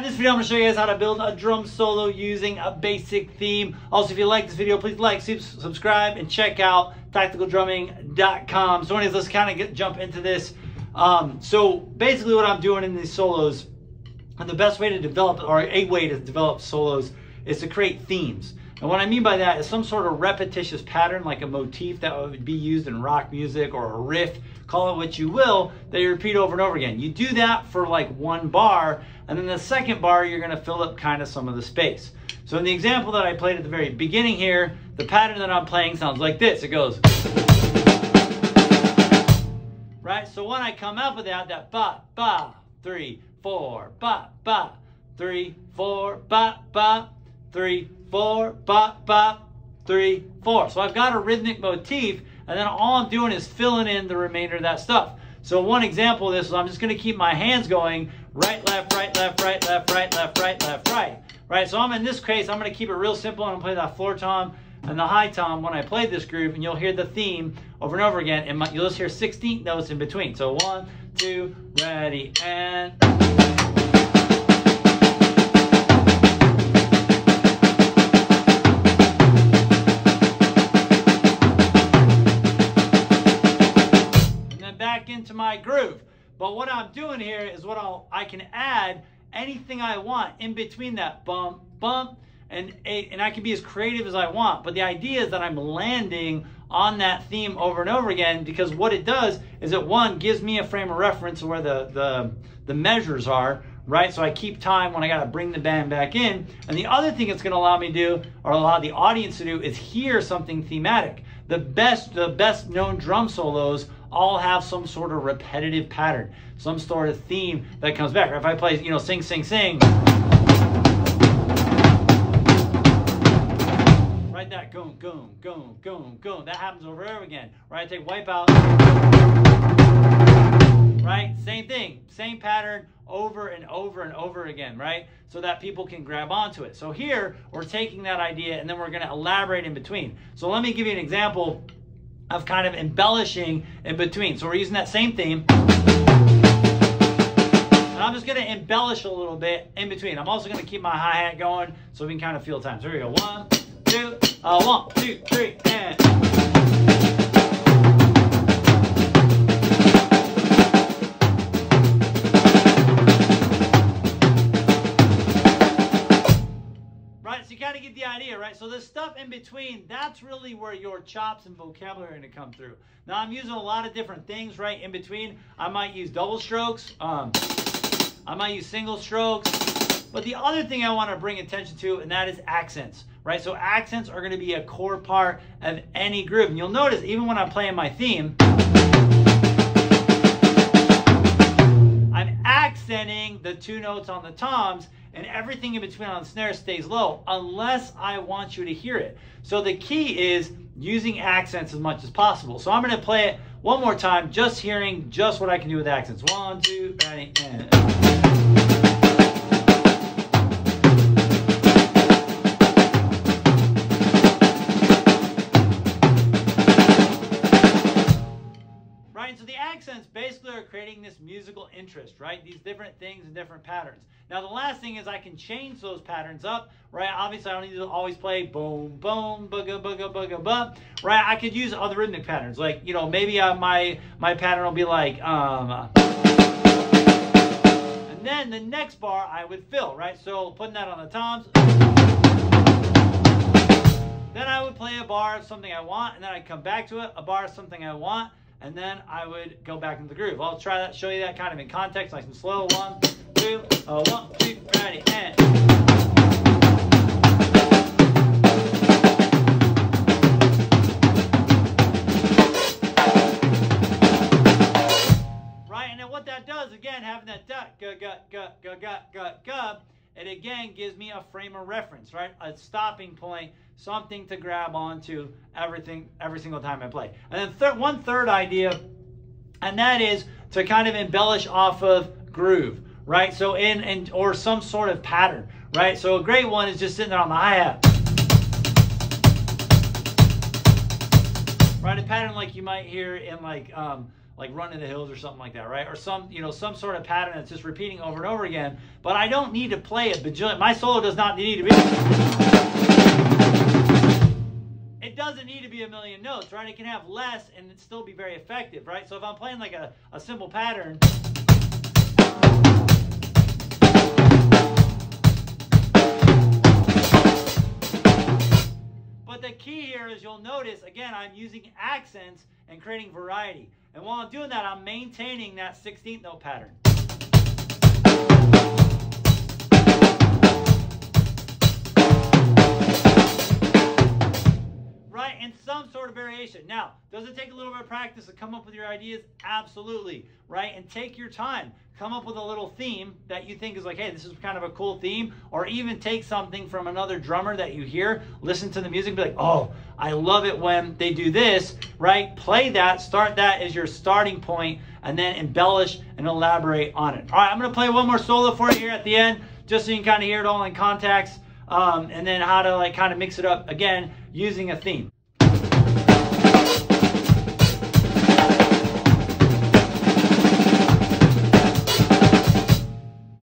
this video, I'm going to show you guys how to build a drum solo using a basic theme. Also, if you like this video, please like, subscribe, and check out tacticaldrumming.com. So anyways, let's kind of jump into this. So basically what I'm doing in these solos, and the best way to develop, or a way to develop solos, is to create themes. And what I mean by that is some sort of repetitious pattern, like a motif that would be used in rock music, or a riff, call it what you will, that you repeat over and over again. You do that for like one bar, and then the second bar, you're gonna fill up kind of some of the space. So in the example that I played at the very beginning here, the pattern that I'm playing sounds like this. It goes, right? So when I come up with that ba, ba, 3, 4, ba, ba, 3, 4, ba, ba, 3, 4, ba, ba, 3, 4. So I've got a rhythmic motif, and then all I'm doing is filling in the remainder of that stuff. So one example of this is I'm just going to keep my hands going right, left, right, left, right, left, right, left, right, left, right. Right, so I'm in this case, I'm going to keep it real simple. I'm going to play that floor tom and the high tom when I play this groove, and you'll hear the theme over and over again, and you'll just hear 16th notes in between. So 1, 2, ready, and... back into my groove. But what I'm doing here is I can add anything I want in between that bump, bump, and I can be as creative as I want. But the idea is that I'm landing on that theme over and over again, because what it does is it, one, gives me a frame of reference where the measures are, right? So I keep time when I got to bring the band back in. And the other thing it's going to allow me to do, or allow the audience to do, is hear something thematic. The best known drum solos all have some sort of repetitive pattern, some sort of theme that comes back. Or if I play, you know, sing, sing, sing, right, that goom, goom, goom, goom, goom, that happens over and over again. Right, I take Wipeout, right, same thing, same pattern over and over and over again, right, so that people can grab onto it. So here we're taking that idea and then we're going to elaborate in between. So let me give you an example of kind of embellishing in between. So we're using that same theme, and I'm just going to embellish a little bit in between. I'm also going to keep my hi-hat going so we can kind of feel time. So here we go, 1, 2, 1, 2, 3, and... You kind of get the idea, right? So this stuff in between, that's really where your chops and vocabulary are going to come through. Now I'm using a lot of different things right in between. I might use double strokes. I might use single strokes. But the other thing I want to bring attention to, and that is accents, right? So accents are going to be a core part of any groove. And you'll notice even when I'm playing my theme, I'm accenting the 2 notes on the toms, and everything in between on the snare stays low unless I want you to hear it. So the key is using accents as much as possible. So I'm going to play it one more time, just hearing just what I can do with accents. 1, 2, ready, and... Right, so the accents basically are creating this musical interest, right? These different things and different patterns. Now the last thing is I can change those patterns up, right? Obviously I don't need to always play boom, boom, booga, booga, booga, booga, right? I could use other rhythmic patterns, like, you know, maybe my pattern will be like, and then the next bar I would fill, right? So putting that on the toms, then I would play a bar of something I want, and then I'd come back to it, a bar of something I want, and then I would go back into the groove. I'll try that, show you that kind of in context, nice and slow. 1, 2, 1, 2, ready, and... Right, and then what that does, again, having that dot, it again gives me a frame of reference, right? A stopping point, something to grab onto every single time I play. And then one third idea, and that is to kind of embellish off of groove, right? So or some sort of pattern, right? So a great one is just sitting there on the hi-hat. Right, a pattern like you might hear in like like Run to the Hills or something like that, right? Or some, you know, some sort of pattern that's just repeating over and over again. But I don't need to play a bajillion. My solo does not need to be. It doesn't need to be a million notes, right? It can have less and it still be very effective, right? So if I'm playing like a simple pattern. But the key here is you'll notice, again, I'm using accents and creating variety. And while I'm doing that, I'm maintaining that 16th note pattern. Right, and some sort of variation. Now, does it take a little bit of practice to come up with your ideas? Absolutely, right? And take your time. Come up with a little theme that you think is like, hey, this is kind of a cool theme. Or even take something from another drummer that you hear, listen to the music, be like, oh, I love it when they do this, right? Play that, start that as your starting point, and then embellish and elaborate on it. All right, I'm going to play one more solo for you here at the end, just so you can kind of hear it all in context, and then how to like kind of mix it up again using a theme.